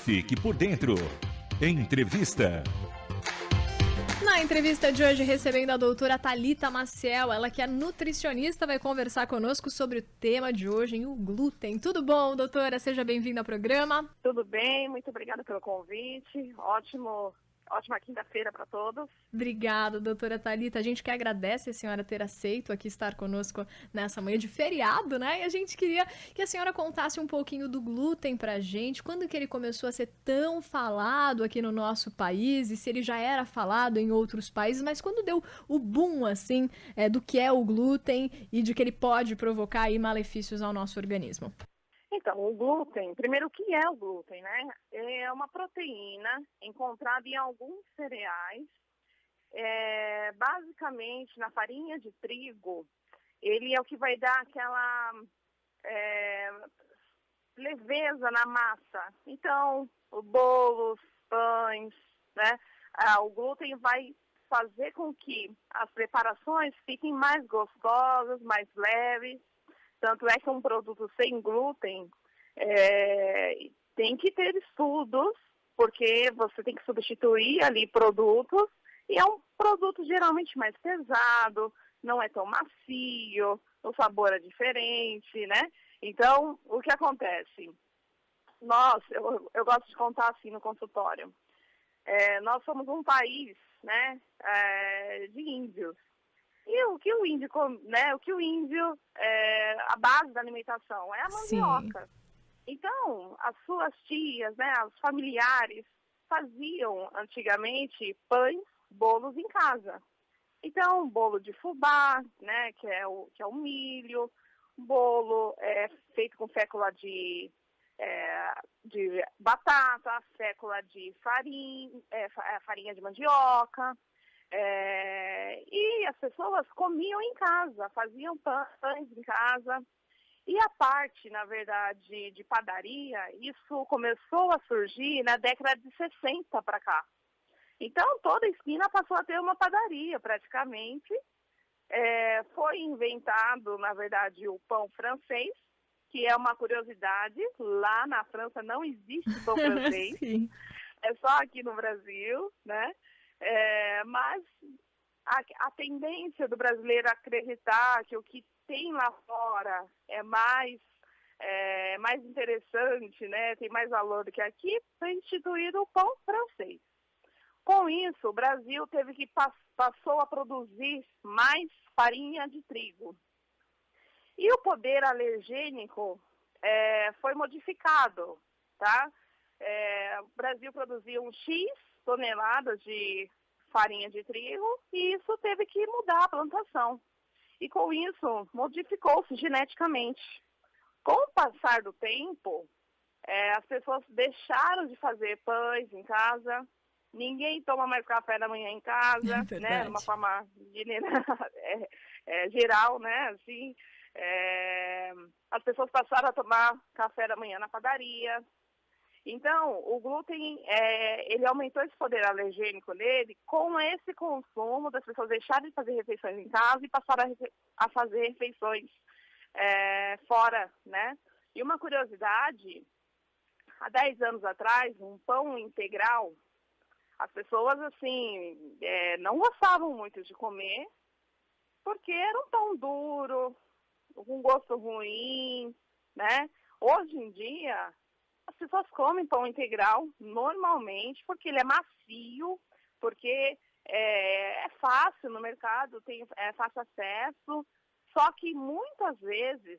Fique por dentro. Entrevista. Na entrevista de hoje, recebendo a doutora Thalita Maciel, ela que é nutricionista, vai conversar conosco sobre o tema de hoje, o glúten. Tudo bom, doutora? Seja bem-vinda ao programa. Tudo bem, muito obrigada pelo convite. Ótima quinta-feira para todos. Obrigada, doutora Thalita. A gente que agradece a senhora ter aceito aqui estar conosco nessa manhã de feriado, né? E a gente queria que a senhora contasse um pouquinho do glúten pra gente. Quando que ele começou a ser tão falado aqui no nosso país? E se ele já era falado em outros países, mas quando deu o boom, assim, do que é o glúten e de que ele pode provocar aí malefícios ao nosso organismo? Então, o glúten, primeiro, o que é o glúten, né? É uma proteína encontrada em alguns cereais, basicamente na farinha de trigo. Ele é o que vai dar aquela leveza na massa. Então, bolos, pães, né? O glúten vai fazer com que as preparações fiquem mais gostosas, mais leves. Tanto é que um produto sem glúten tem que ter estudos, porque você tem que substituir ali produtos, e é um produto geralmente mais pesado, não é tão macio, o sabor é diferente, né? Então, o que acontece? Eu gosto de contar assim no consultório, nós somos um país, né, de índios. E o que o índio, a base da alimentação é a mandioca. Sim. Então, as suas tias, né, os familiares faziam antigamente pães, bolos em casa. Então, bolo de fubá, né, que é o milho, bolo feito com fécula de batata, fécula de farinha de mandioca. E as pessoas comiam em casa, faziam pães em casa. E a parte, na verdade, de padaria, isso começou a surgir na década de 60 para cá. Então, toda esquina passou a ter uma padaria, praticamente. Foi inventado, na verdade, o pão francês, que é uma curiosidade. Lá na França não existe pão francês. Sim. É só aqui no Brasil, né? Mas a tendência do brasileiro acreditar que o que tem lá fora é mais interessante, né, tem mais valor do que aqui, foi instituído o pão francês. Com isso, o Brasil passou a produzir mais farinha de trigo. E o poder alergênico foi modificado, tá? O Brasil produzia um X toneladas de farinha de trigo e isso teve que mudar a plantação. E com isso, modificou-se geneticamente. Com o passar do tempo, as pessoas deixaram de fazer pães em casa, ninguém toma mais café da manhã em casa, né, de uma forma geral, né, assim. As pessoas passaram a tomar café da manhã na padaria. Então, o glúten, ele aumentou esse poder alergênico nele com esse consumo das pessoas deixarem de fazer refeições em casa e passaram a fazer refeições fora, né? E uma curiosidade, há 10 anos atrás, um pão integral, as pessoas, assim, não gostavam muito de comer, porque era um pão duro, com gosto ruim, né? Hoje em dia, as pessoas comem pão integral normalmente porque ele é macio, porque é fácil no mercado, tem fácil acesso, só que muitas vezes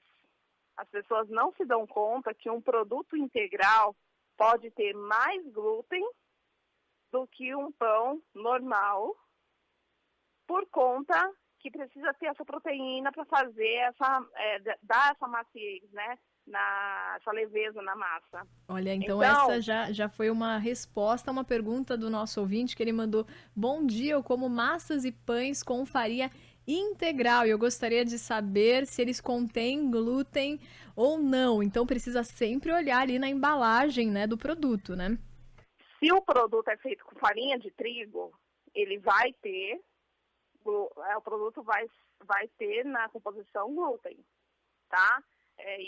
as pessoas não se dão conta que um produto integral pode ter mais glúten do que um pão normal, por conta que precisa ter essa proteína para fazer dar essa maciez, né? Essa leveza na massa. Olha, então essa já foi uma resposta a uma pergunta do nosso ouvinte, que ele mandou: bom dia, eu como massas e pães com farinha integral e eu gostaria de saber se eles contêm glúten ou não. Então precisa sempre olhar ali na embalagem, né, do produto, né? Se o produto é feito com farinha de trigo, ele vai ter, o produto vai ter na composição glúten, tá?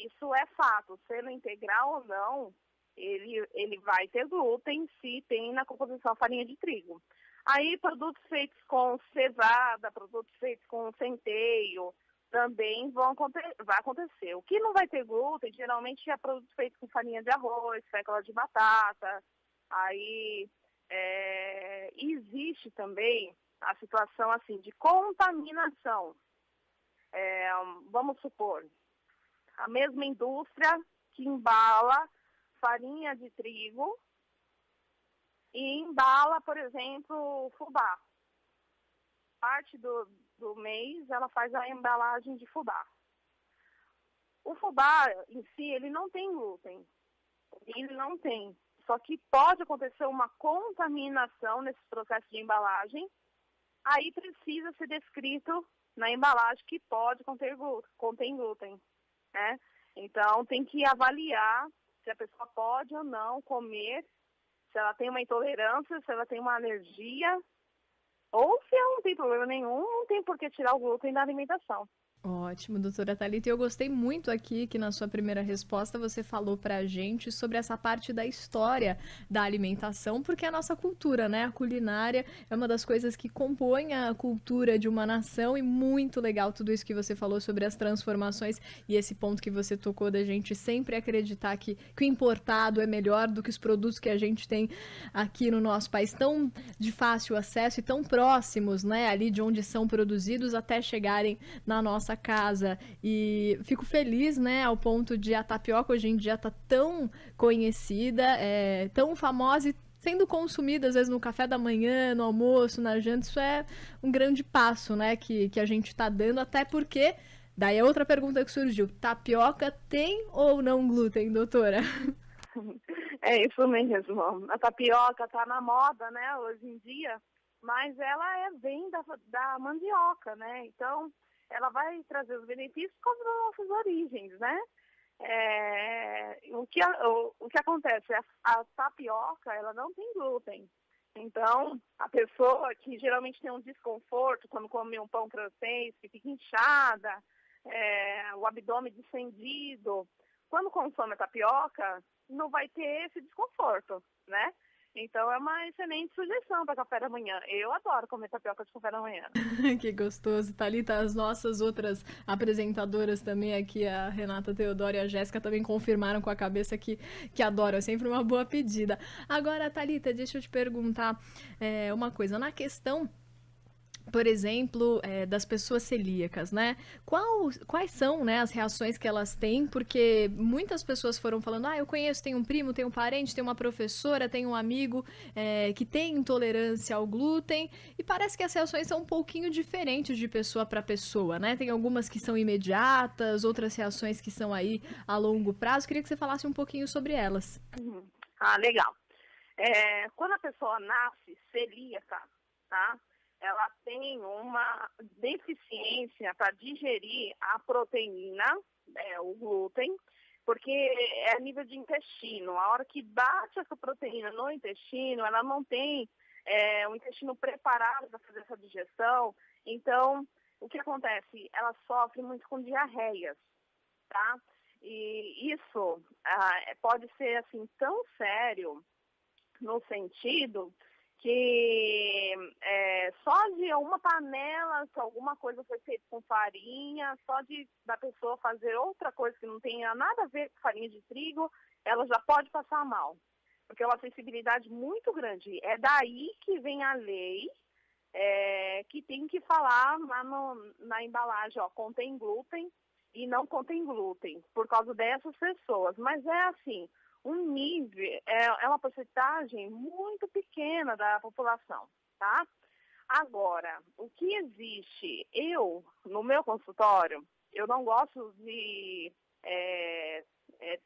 Isso é fato, sendo integral ou não, ele vai ter glúten se tem na composição farinha de trigo. Aí, produtos feitos com cevada, produtos feitos com centeio, também vai acontecer. O que não vai ter glúten, geralmente é produtos feitos com farinha de arroz, fécula de batata. Aí, existe também a situação assim de contaminação. Vamos supor, a mesma indústria que embala farinha de trigo e embala, por exemplo, fubá. Parte do mês ela faz a embalagem de fubá. O fubá em si, ele não tem glúten. Ele não tem. Só que pode acontecer uma contaminação nesse processo de embalagem. Aí precisa ser descrito na embalagem que pode contém glúten, né? Então, tem que avaliar se a pessoa pode ou não comer, se ela tem uma intolerância, se ela tem uma alergia, ou se ela não tem problema nenhum, não tem por que tirar o glúten da alimentação. Ótimo, doutora Thalita. Eu gostei muito aqui que na sua primeira resposta você falou pra gente sobre essa parte da história da alimentação, porque é a nossa cultura, né? A culinária é uma das coisas que compõe a cultura de uma nação e muito legal tudo isso que você falou sobre as transformações e esse ponto que você tocou da gente sempre acreditar que o importado é melhor do que os produtos que a gente tem aqui no nosso país, tão de fácil acesso e tão próximos, né? Ali de onde são produzidos até chegarem na nossa casa. E fico feliz, né, ao ponto de a tapioca hoje em dia tá tão conhecida, tão famosa e sendo consumida às vezes no café da manhã, no almoço, na janta. Isso é um grande passo, né, que a gente tá dando, até porque daí é outra pergunta que surgiu: tapioca tem ou não glúten, doutora? É isso mesmo. A tapioca tá na moda, né, hoje em dia, mas ela vem da mandioca, né? Então ela vai trazer os benefícios como das nossas origens, né? O que acontece? A tapioca, ela não tem glúten. Então, a pessoa que geralmente tem um desconforto quando come um pão francês, que fica inchada, o abdômen distendido, quando consome a tapioca, não vai ter esse desconforto, né? Então, é uma excelente sugestão para café da manhã. Eu adoro comer tapioca de café da manhã. Que gostoso. Thalita, as nossas outras apresentadoras também aqui, a Renata Teodoro e a Jéssica, também confirmaram com a cabeça que adoram. É sempre uma boa pedida. Agora, Thalita, deixa eu te perguntar uma coisa. Na questão, por exemplo, das pessoas celíacas, né? Quais são, né, as reações que elas têm? Porque muitas pessoas foram falando, eu conheço, tenho um primo, tenho um parente, tenho uma professora, tenho um amigo que tem intolerância ao glúten, e parece que as reações são um pouquinho diferentes de pessoa para pessoa, né? Tem algumas que são imediatas, outras reações que são aí a longo prazo. Queria que você falasse um pouquinho sobre elas. Legal. Quando a pessoa nasce celíaca, tá? Ela tem uma deficiência para digerir a proteína, o glúten, porque é a nível de intestino. A hora que bate essa proteína no intestino, ela não tem o intestino preparado para fazer essa digestão. Então, o que acontece? Ela sofre muito com diarreias, tá? E isso pode ser, assim, tão sério no sentido que só de uma panela, se alguma coisa foi feita com farinha, só da pessoa fazer outra coisa que não tenha nada a ver com farinha de trigo, ela já pode passar mal, porque é uma sensibilidade muito grande. É daí que vem a lei, que tem que falar lá na embalagem, contém glúten e não contém glúten, por causa dessas pessoas. Mas é assim, um nível, é uma porcentagem muito pequena da população, tá? Agora, o que existe, no meu consultório, eu não gosto de...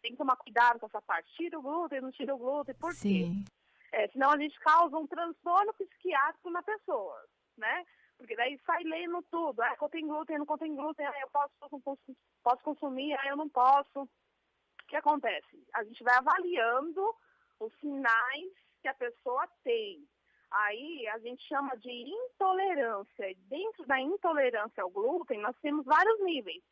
tem que tomar cuidado com essa parte. Tira o glúten, não tira o glúten, por quê? Senão a gente causa um transtorno psiquiátrico na pessoa, né? Porque daí sai lendo tudo. Contém glúten, não contém glúten, eu posso consumir, eu não posso. O que acontece? A gente vai avaliando os sinais que a pessoa tem. Aí a gente chama de intolerância. E dentro da intolerância ao glúten, nós temos vários níveis.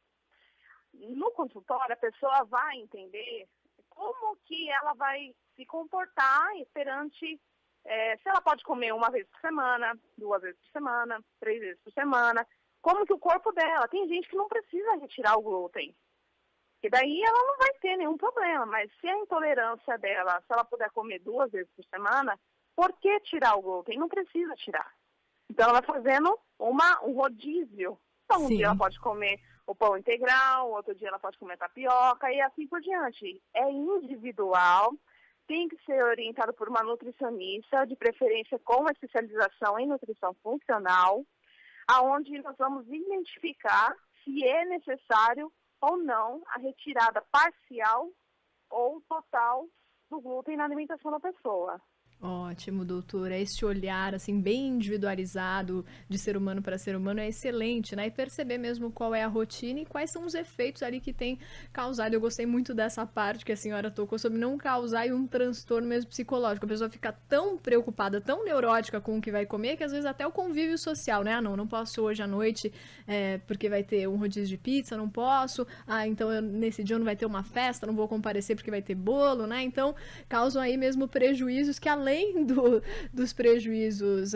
No consultório, a pessoa vai entender como que ela vai se comportar perante, se ela pode comer uma vez por semana, 2 vezes por semana, 3 vezes por semana, como que o corpo dela. Tem gente que não precisa retirar o glúten, que daí ela não vai ter nenhum problema, mas se a intolerância dela, se ela puder comer 2 vezes por semana, por que tirar o glúten? Não precisa tirar. Então ela vai fazendo um rodízio. Então, um dia ela pode comer o pão integral, outro dia ela pode comer tapioca e assim por diante. É individual, tem que ser orientado por uma nutricionista, de preferência com especialização em nutrição funcional, aonde nós vamos identificar se é necessário ou não a retirada parcial ou total do glúten na alimentação da pessoa. Ótimo, doutora. Esse olhar, assim, bem individualizado de ser humano para ser humano é excelente, né? E perceber mesmo qual é a rotina e quais são os efeitos ali que tem causado. Eu gostei muito dessa parte que a senhora tocou sobre não causar um transtorno mesmo psicológico. A pessoa fica tão preocupada, tão neurótica com o que vai comer, que às vezes até o convívio social, né? Ah, não posso hoje à noite porque vai ter um rodízio de pizza, não posso. Ah, então nesse dia não vai ter uma festa, não vou comparecer porque vai ter bolo, né? Então, causam aí mesmo prejuízos que além dos prejuízos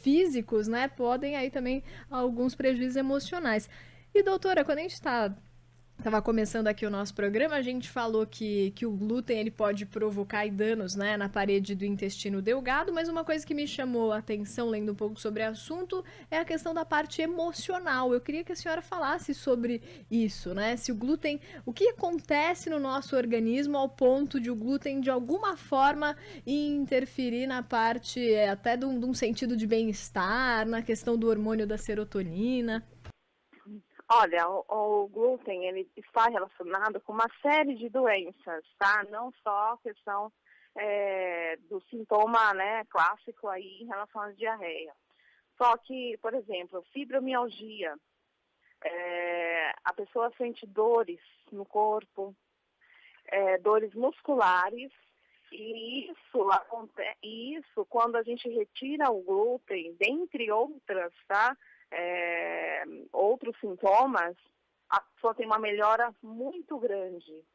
físicos, né, podem aí também alguns prejuízos emocionais. E doutora, quando a gente estava começando aqui o nosso programa, a gente falou que o glúten ele pode provocar danos, né, na parede do intestino delgado, mas uma coisa que me chamou a atenção, lendo um pouco sobre o assunto, é a questão da parte emocional. Eu queria que a senhora falasse sobre isso, né? Se o glúten, o que acontece no nosso organismo ao ponto de o glúten, de alguma forma, interferir na parte até de um sentido de bem-estar, na questão do hormônio da serotonina. Olha, o glúten, ele está relacionado com uma série de doenças, tá? Não só a questão do sintoma, né, clássico aí em relação à diarreia. Só que, por exemplo, fibromialgia, a pessoa sente dores no corpo, dores musculares, e isso quando a gente retira o glúten, dentre outras, tá? Outros sintomas, a pessoa tem uma melhora muito grande.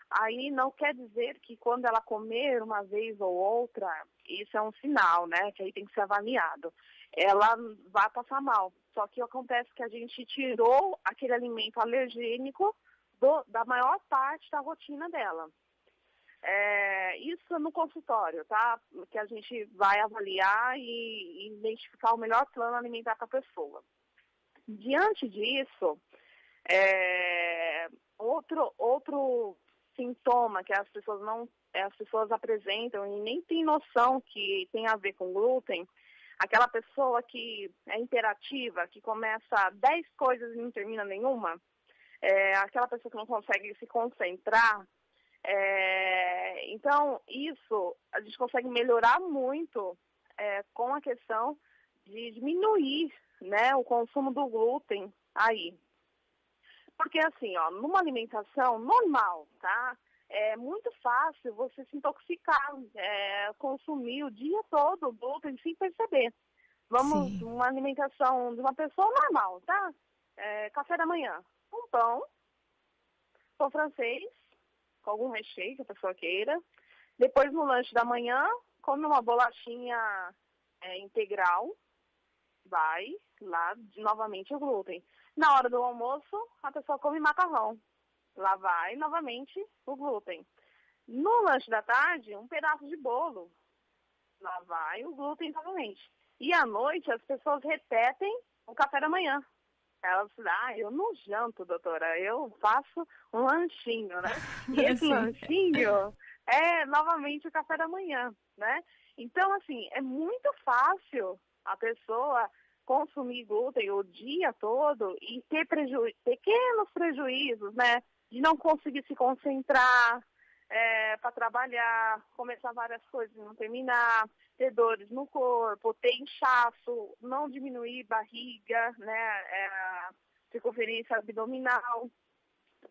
Aí não quer dizer que quando ela comer uma vez ou outra, isso é um sinal, né? Que aí tem que ser avaliado. Ela vai passar mal. Só que acontece que a gente tirou aquele alimento alergênico da maior parte da rotina dela. Isso no consultório, tá? Que a gente vai avaliar e identificar o melhor plano alimentar para a pessoa. Diante disso, outro sintoma que as pessoas apresentam e nem tem noção que tem a ver com glúten, aquela pessoa que é imperativa, que começa 10 coisas e não termina nenhuma, aquela pessoa que não consegue se concentrar. Então, isso a gente consegue melhorar muito com a questão de diminuir, né, o consumo do glúten aí. Porque assim, ó, numa alimentação normal, tá? É muito fácil você se intoxicar, consumir o dia todo o glúten sem perceber. Vamos, uma alimentação de uma pessoa normal, tá? Café da manhã, um pão francês, com algum recheio que a pessoa queira. Depois, no lanche da manhã, come uma bolachinha integral, vai lá novamente o glúten. Na hora do almoço, a pessoa come macarrão, lá vai novamente o glúten. No lanche da tarde, um pedaço de bolo, lá vai o glúten novamente. E à noite, as pessoas repetem o café da manhã. Elas dizem, eu não janto, doutora, eu faço um lanchinho, né? E esse lanchinho é novamente o café da manhã, né? Então, assim, é muito fácil a pessoa consumir glúten o dia todo e ter pequenos prejuízos, né? De não conseguir se concentrar para trabalhar, começar várias coisas e não terminar, ter dores no corpo, ter inchaço, não diminuir barriga, né? Circunferência abdominal.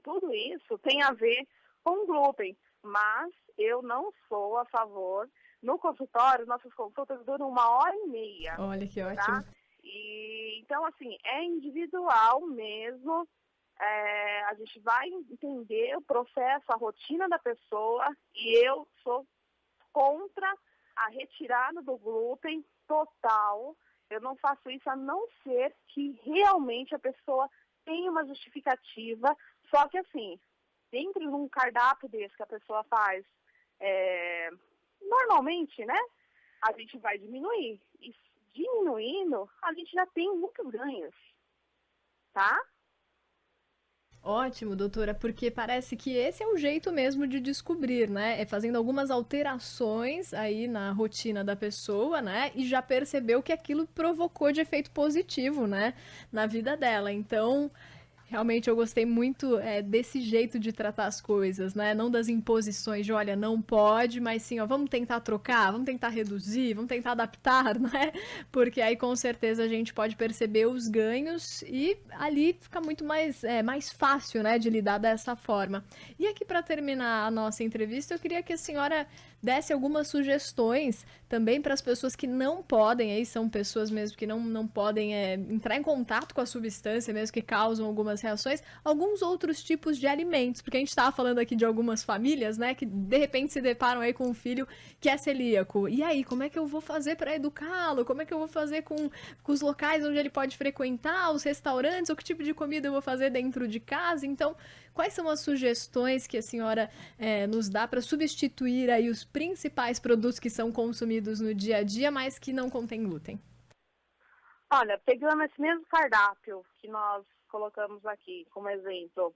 Tudo isso tem a ver com glúten, mas eu não sou a favor. No consultório, nossas consultas duram 1h30. Olha que ótimo. Tá? E, então, assim, é individual mesmo a gente vai entender o processo, a rotina da pessoa, e eu sou contra a retirada do glúten total. Eu não faço isso a não ser que realmente a pessoa tenha uma justificativa. Só que assim, dentro de um cardápio desse que a pessoa faz, normalmente, né, a gente vai diminuir. E diminuindo, a gente já tem muitos ganhos, tá? Ótimo, doutora, porque parece que esse é o jeito mesmo de descobrir, né? É fazendo algumas alterações aí na rotina da pessoa, né? E já percebeu que aquilo provocou de efeito positivo, né? Na vida dela. Então, realmente eu gostei muito desse jeito de tratar as coisas, né? Não das imposições de, olha, não pode, mas sim, ó, vamos tentar trocar, vamos tentar reduzir, vamos tentar adaptar, né? Porque aí com certeza a gente pode perceber os ganhos e ali fica muito mais fácil, né, de lidar dessa forma. E aqui para terminar a nossa entrevista, eu queria que a senhora desse algumas sugestões também para as pessoas que não podem, aí são pessoas mesmo que não podem entrar em contato com a substância mesmo, que causam algumas reações, alguns outros tipos de alimentos, porque a gente estava falando aqui de algumas famílias, né, que de repente se deparam aí com um filho que é celíaco. E aí, como é que eu vou fazer para educá-lo? Como é que eu vou fazer com os locais onde ele pode frequentar, os restaurantes, ou que tipo de comida eu vou fazer dentro de casa? Então, quais são as sugestões que a senhora nos dá para substituir aí os principais produtos que são consumidos no dia a dia, mas que não contêm glúten? Olha, pegando esse mesmo cardápio que nós colocamos aqui como exemplo,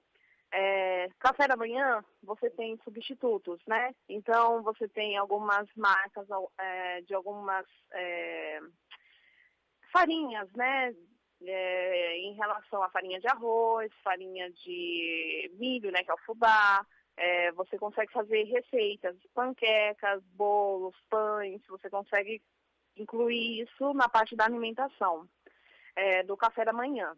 café da manhã, você tem substitutos, né? Então, você tem algumas marcas de algumas farinhas, né? Em relação à farinha de arroz, farinha de milho, né? Que é o fubá. Você consegue fazer receitas, panquecas, bolos, pães, você consegue incluir isso na parte da alimentação, do café da manhã.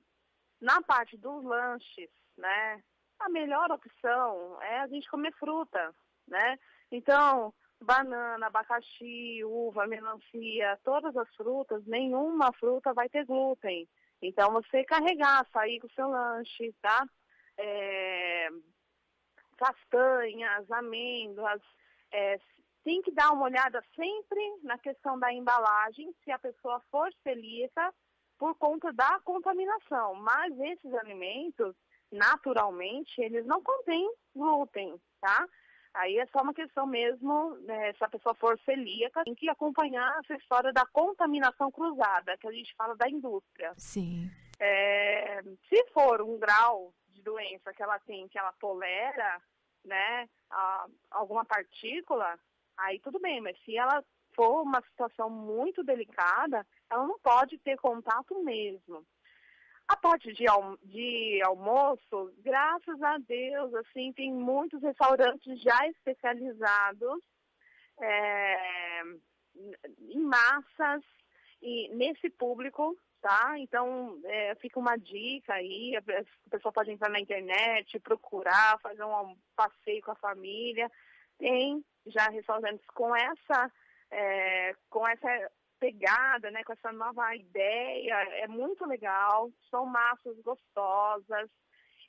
Na parte dos lanches, né, a melhor opção é a gente comer fruta, né? Então, banana, abacaxi, uva, melancia, todas as frutas, nenhuma fruta vai ter glúten. Então, você carregar, sair com o seu lanche, tá? Castanhas, amêndoas, tem que dar uma olhada sempre na questão da embalagem, se a pessoa for celíaca, por conta da contaminação. Mas esses alimentos, naturalmente, eles não contêm glúten, tá? Aí é só uma questão mesmo, se a pessoa for celíaca, tem que acompanhar essa história da contaminação cruzada, que a gente fala da indústria. Sim. Se for um grau de doença que ela tem, que ela tolera, né, alguma partícula, aí tudo bem, mas se ela for uma situação muito delicada, ela não pode ter contato mesmo. A parte de almoço, graças a Deus, assim, tem muitos restaurantes já especializados em massas e nesse público, tá? Então, fica uma dica aí, a pessoa pode entrar na internet, procurar, fazer um passeio com a família. Tem já restaurantes com essa pegada, né, com essa nova ideia, é muito legal, são massas gostosas.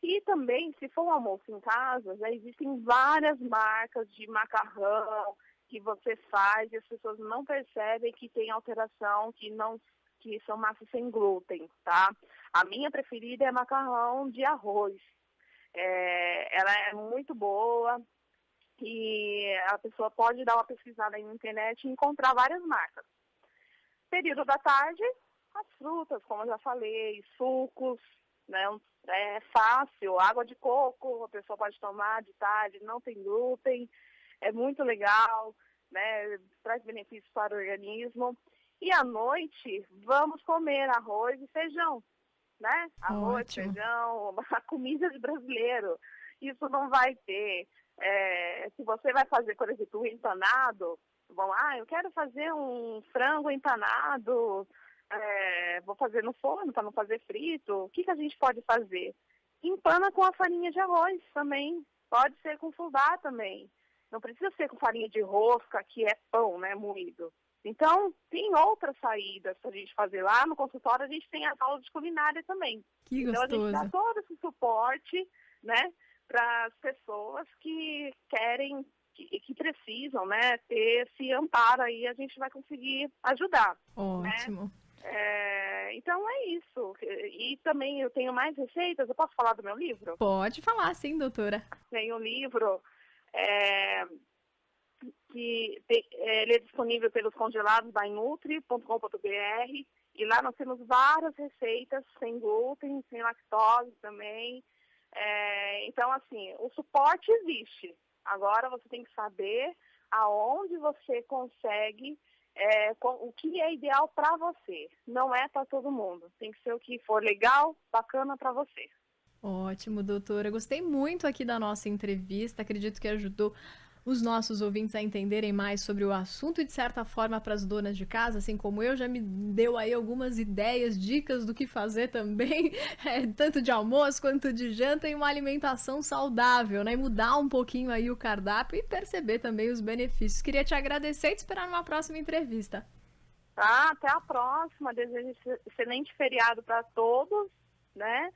E também, se for um almoço em casa, já existem várias marcas de macarrão que você faz e as pessoas não percebem que tem alteração, que são massas sem glúten, tá? A minha preferida é macarrão de arroz. Ela é muito boa e a pessoa pode dar uma pesquisada aí na internet e encontrar várias marcas. Período da tarde, as frutas, como eu já falei, sucos, né? É fácil, água de coco, a pessoa pode tomar de tarde, não tem glúten, é muito legal, né? Traz benefícios para o organismo. E à noite, vamos comer arroz e feijão, né? Arroz, Ótimo. feijão, a comida de brasileiro. Isso não vai ter. Se você vai fazer, por exemplo, um empanado, eu quero fazer um frango empanado, vou fazer no forno para não fazer frito. O que a gente pode fazer? Empana com a farinha de arroz também. Pode ser com fubá também. Não precisa ser com farinha de rosca, que é pão, né, moído. Então, tem outras saídas para a gente fazer lá. No consultório, a gente tem as aulas de culinária também. Que Então, a gente gostoso. dá todo esse suporte, né, para as pessoas que querem, que precisam, né, ter esse amparo aí, a gente vai conseguir ajudar. Ótimo. Né? Então, é isso. E também eu tenho mais receitas. Eu posso falar do meu livro? Pode falar, sim, doutora. Tem um livro que ele é disponível pelos congelados da inutri.com.br, e lá nós temos várias receitas sem glúten, sem lactose também. Então, assim, o suporte existe. Agora você tem que saber aonde você consegue, o que é ideal para você. Não é para todo mundo. Tem que ser o que for legal, bacana para você. Ótimo, doutora. Gostei muito aqui da nossa entrevista. Acredito que ajudou os nossos ouvintes a entenderem mais sobre o assunto e, de certa forma, para as donas de casa, assim como eu, já me deu aí algumas ideias, dicas do que fazer também, tanto de almoço quanto de janta, e uma alimentação saudável, né? E mudar um pouquinho aí o cardápio e perceber também os benefícios. Queria te agradecer e te esperar numa próxima entrevista. Tá, até a próxima. Desejo excelente feriado para todos, né?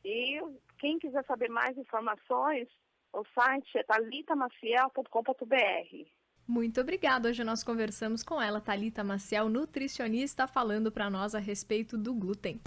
E quem quiser saber mais informações, o site é talitamaciel.com.br. Muito obrigada. Hoje nós conversamos com ela, Thalita Maciel, nutricionista, falando para nós a respeito do glúten.